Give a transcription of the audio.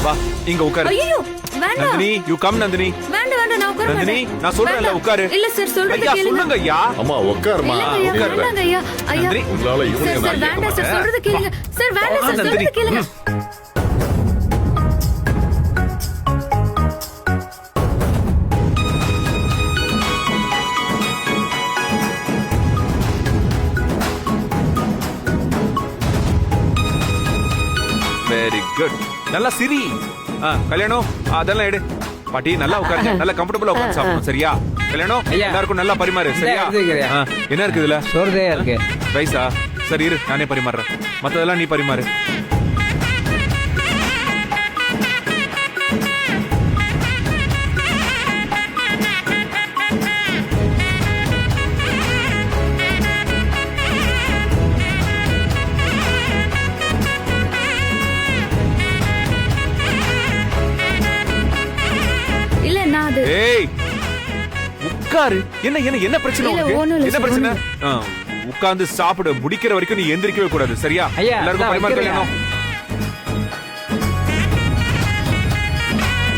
வா இங்க உட்காரு. ஐயோ வேண்டாம். Nandini you come Nandini. வேண்டாம் வேண்டாம் நான் உட்கார நந்தினி மாட்டேன். நான் சொல்றேன்ல உட்காரு. இல்ல சார் சொல்றது ஐயா கேளுங்க. சொல்லுங்க ஐயா. அம்மா உட்காருமா. இல்லங்க ஐயா, உட்காரு. வேண்டாங்க ஐயா. ஐயா நந்தினி உங்களால இவனை சார், நான் கேட்க வேண்டாம் சார் மாட்டேன். சொல்றது கேளுங்க. சார் வேண்டாம் சார் நந்தினி. சொல்றது கேளுங்க. Very good. நல்லா சிரி. கல்யாணம் அதெல்லாம் எடு. பாட்டி நல்லா உட்காருங்க. நல்லா கம்ஃபர்டபுளா உட்கார்ந்து சாப்பிடணும் சரியா? கல்யாணம் ஐயா. எல்லாருக்கும் நல்லா பரிமாறு சரியா? எடுத்துக்கிறேன். என்ன இருக்கு இதுல? சோறுதே இருக்கு. ரைஸா? சரி இரு நானே பரிமாறுறேன். மத்ததெல்லாம் நீ பரிமாறு. இல்ல நான் அது ஏய் உட்காரு. என்ன என்ன என்ன பிரச்சனை இல்ல, உனக்கு? ஒண்ணும் இல்ல என்ன சார், பிரச்சனை? உட்கார்ந்து சாப்பிடு. முடிக்கிற வரைக்கும் நீ எந்திரிக்கவே கூடாது சரியா? ஐயா, எல்லாருக்கும் நான் பரிமாறு வைக்கிறேன். கல்யாணம்.